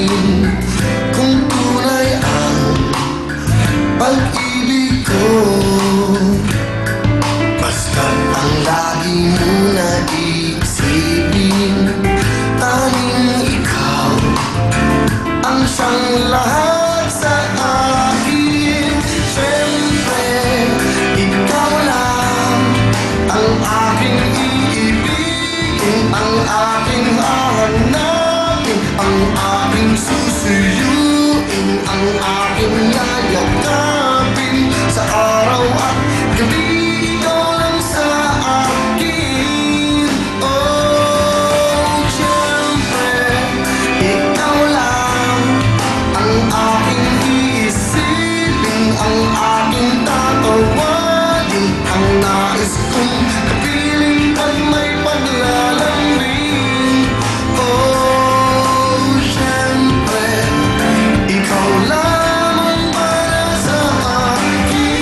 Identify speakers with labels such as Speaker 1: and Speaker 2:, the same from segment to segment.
Speaker 1: akin kung tunay ang pag-ibig ko. Basta't ang lagi muna iisipin, tanging ikaw ang siyang lahat sa akin. Siyempre, ikaw lang ang aking iibigin, ang aking hahanapin, ang aking susuyuin, ang aking yayakapin sa araw at gabi. Ikaw lang sa akin. Oh, siyempre, ikaw lang ang aking iisipin, ang aking tatawagin, ang nais kong kapiling pag may paglalambing. Oh, siyempre, ikaw lang ang para sa akin.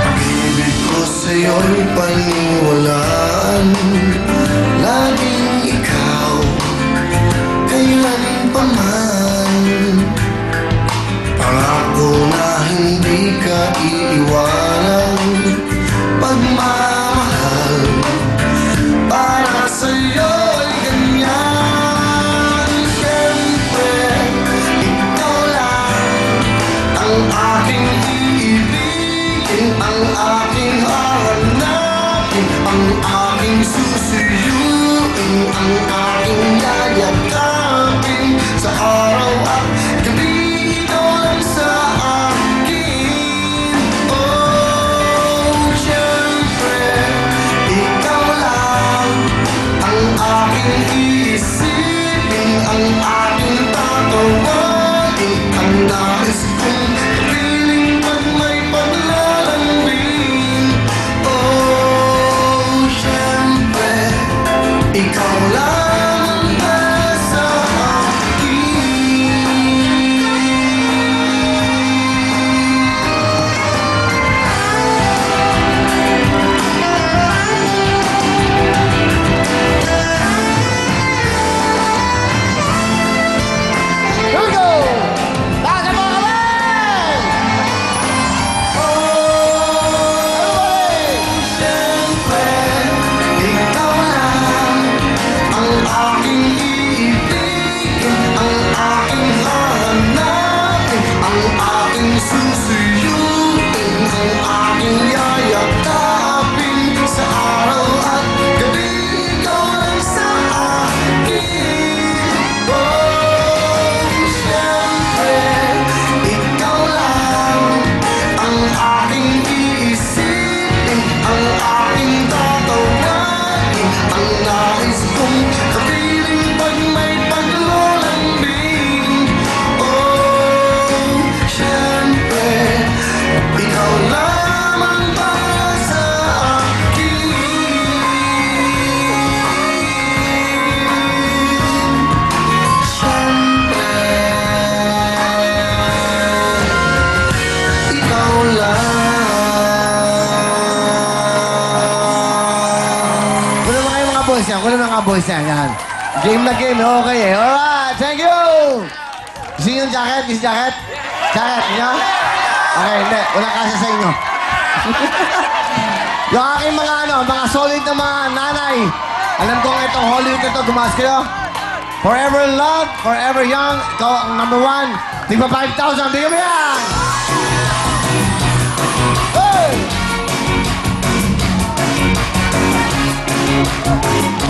Speaker 1: Pag-ibig ko sa'yo'y paniwalaan, laging ikaw, kailan pa man. Pangako na hindi ka iiwanan, pagmamahal para sa'yo'y ganyan. Siyempre, ikaw lang ang aking iibigin, ang aking hahanapin, ang aking susuyuin, ang aking yayakapin sa araw at gabi. Ikaw lang sa akin. Oh, siyempre, ikaw lang ang aking iisipin, ang aking tatawagin, ang nais kong kapiling pag may paglalambing. Oh, siyempre, ikaw lang ang para sa akin.
Speaker 2: Here we go! Lakas ang mga kamay!
Speaker 1: Oh, siyempre, ikaw lang ang aking iibigin, ang aking hahanapin, ang aking susuyuin, ang aking yayakapin sa araw at gabi. Ikaw lang sa akin. Oh, siyempre, ikaw lang ang aking iisipin, ang aking tatawagin, ang nais kong kapiling pag may paglalambing. Oh, siyempre, ikaw lamang para sa akin. Siyempre, ikaw lang.
Speaker 2: Kunin mo kayo mga boys yan. Kunin mo mga boys yan. Yan. Game na game. Okay eh. Alright. Thank you. Gusto nyo yung jacket? Gusto jacket? Jacket. Nyo? Okay. Hindi. Wala kasi sa inyo. Yung aking mga mga solid na mga nanay. Alam ko nga itong Hollywood ito. Gumas kayo. Forever in love. Forever young. Ikaw ang number 1. Tigpa 5,000. Bigyan mo yan. Hey!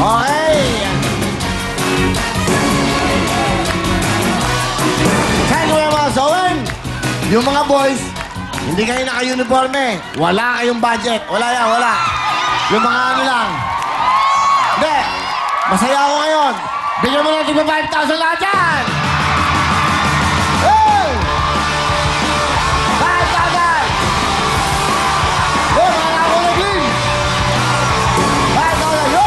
Speaker 2: Okay. Thank you very much, Owen. Yung mga boys, hindi kayo naka-uniforme. Wala kayong budget. Wala yan, wala. Yung mga ano lang. Hindi. Masaya ako ngayon. Bigyan mo na tigpa 5,000 lahat yan. Hey! 5,000! Hey, mga nakakulagling! 5,000! Yo!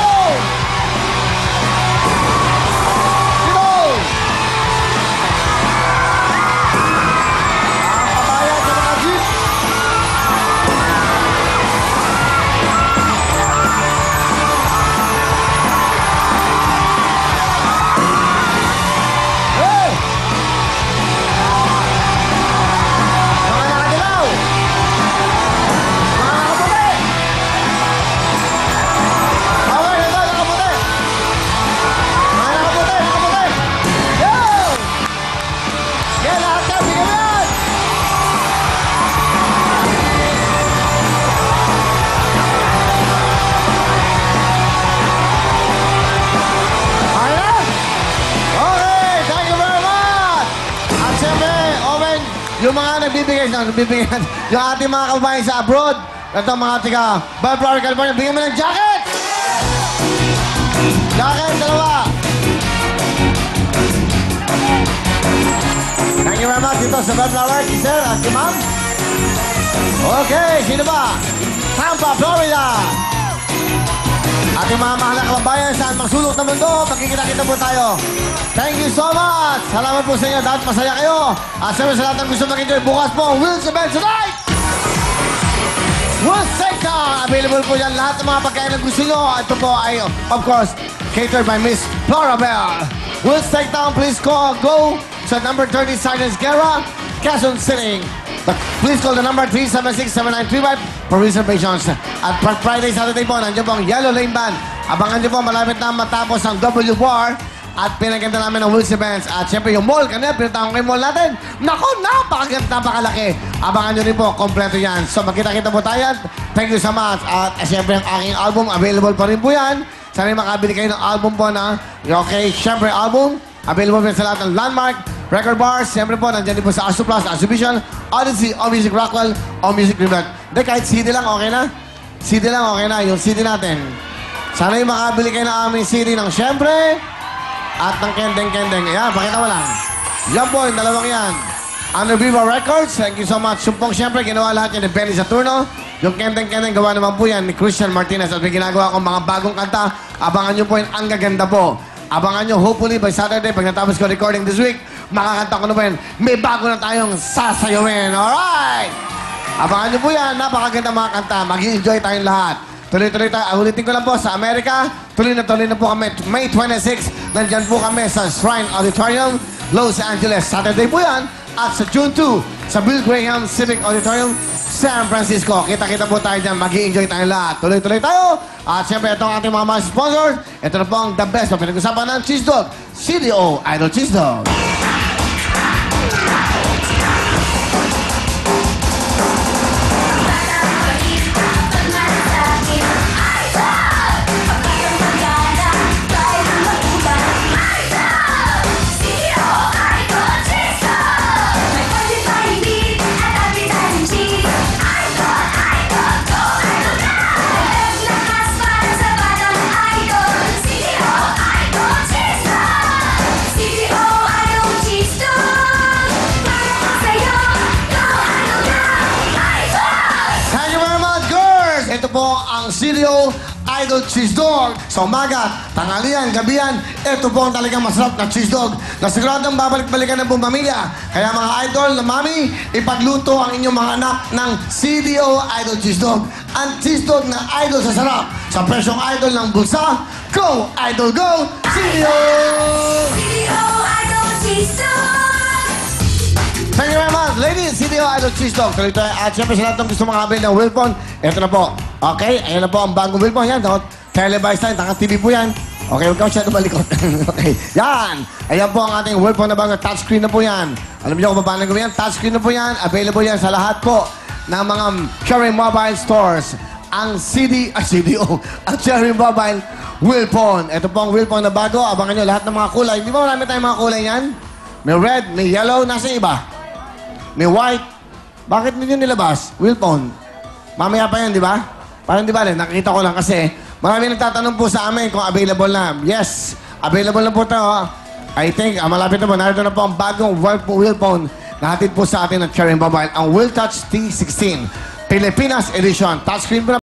Speaker 2: Sino? Ang kabayan sa mga jeep. bibigay yung ating mga kababayan sa abroad. Ito mga tiga Bellflower, California. Bigyan mo ng jacket! Jacket, dalawa. Thank you very much dito sa Bellflower, si Sir at si Ma'am. Okay, sino ba? Tampa, Florida. Ating mga mahal na kababayan, saan magsulok na mundo, magkikita-kita po tayo. Thank you so much. Salamat po sa inyo. Dapat masaya kayo. At sabi sa lahat ng gusto mag-enjoy, bukas po ang Will's Event tonight! Will's Sector! Available po yan lahat ng mga pagkain na gusto nyo. Ito po ay, of course, catered by Miss Florabelle. Will's Sector, please go sa number 30 Silence Guerra, Quezon City. Please call the number 376-7935 for reservations. At Friday, Saturday po, nandiyan po ang Yellow Lane Band. Abangan nyo po, malapit na matapos ang W Bar. At pinaganda namin ang Will's Events. At syempre yung mall, kanina, pinatawang kayo mall natin. Naku, napakaganda, napakalaki. Abangan nyo rin po, kompleto yan. So, magkita-kita po tayo. Thank you so much. At syempre, ang aking album, available pa rin po yan. Sana makabili kayo ng album po na, okay, syempre album, available po sa lahat ng Landmark, Record Bars, siyempre po, nandiyan din po sa Asu Plus, Asu Vision, Odyssey, All Music Rockwell, All Music Remote. Hindi, kahit CD lang, okay na? CD lang, okay na. Yung CD natin. Sana yung makabili kayo ng aming CD ng siyempre, at ng Kendeng. Ayan, pakita mo lang. Yan po, yung dalawang yan. Under Viva Records, thank you so much. Sumpong siyempre, ginawa lahat yan ni Benny Saturno. Yung Kendeng, gawa naman po yan ni Christian Martinez. At may ginagawa kong mga bagong kanta. Abangan nyo po yung ang gaganda po. Abangan nyo, hopefully, by Saturday, pag natapos ko recording this week, makakanta ko na po yan. May bago na tayong sasayawin. Alright! Abangan nyo po yan. Napakaganda mga kanta. Mag-i-enjoy tayong lahat. Tuloy-tuloy tayo. Ulitin ko lang po sa Amerika. Tuloy na po kami. May 26, nandyan po kami sa Shrine Auditorium, Los Angeles. Saturday po yan. At sa June 2, sa Bill Graham Civic Auditorium, San Francisco. Kita-kita po tayo dyan. Mag-i-enjoy tayong lahat. Tuloy-tuloy tayo. At siyempre, ito ang ating mga sponsors. Ito na po ang the best. Pinag-usapan ng Cheese Dog. CDO Idol Cheese Dog. Ito po ang CDO Idol Cheese Dog. Sa umaga, tanghalian, gabihan, ito po ang talagang masarap na cheese dog na siguradong babalik-balikan ng buong pamilya. Kaya mga idol na mami, ipagluto ang inyong mga anak ng CDO Idol Cheese Dog. Ang cheese dog na idol sa sarap. Sa presyong idol ng bulsa, go! Idol, go! CDO!
Speaker 3: CDO Idol Cheese Dog!
Speaker 2: Thank you very much, ladies. CDO Idol Cheese Dog. Tuloy tayo. At siyempre sa lahat ng gusto makabili ng Wilpon, ito na po. Okay? Ayan na po ang bagong Wilpon. Yan. Televised time. Tanga-TV po yan. Okay, huwag ka masyado malikot. Okay. Yan. Ayan po ang ating Wilpon na bagong touchscreen na po yan. Alam niyo kung paano gawin yan? Touchscreen na po yan. Available yan sa lahat po ng mga Cherry Mobile Stores. Ang CDO. Ang Cherry Mobile Wilpon. Ito po ang Wilpon na bago. Abangan nyo lahat ng mga kulay. Hindi ba marami tayong mga kulay yan? May red, may yellow. Nasa iba? May white. Bakit ninyo nilabas? Wilpon. Mamaya pa yan, di ba? Parang di ba, nakikita ko lang kasi marami nagtatanong po sa amin kung available na. Yes, available na po ito. I think, malapit na po. Narito na po ang bagong Wilpon na hatid po sa atin ng Cherry Mobile. Ang Will Touch T16 Pilipinas Edition. Touchscreen po na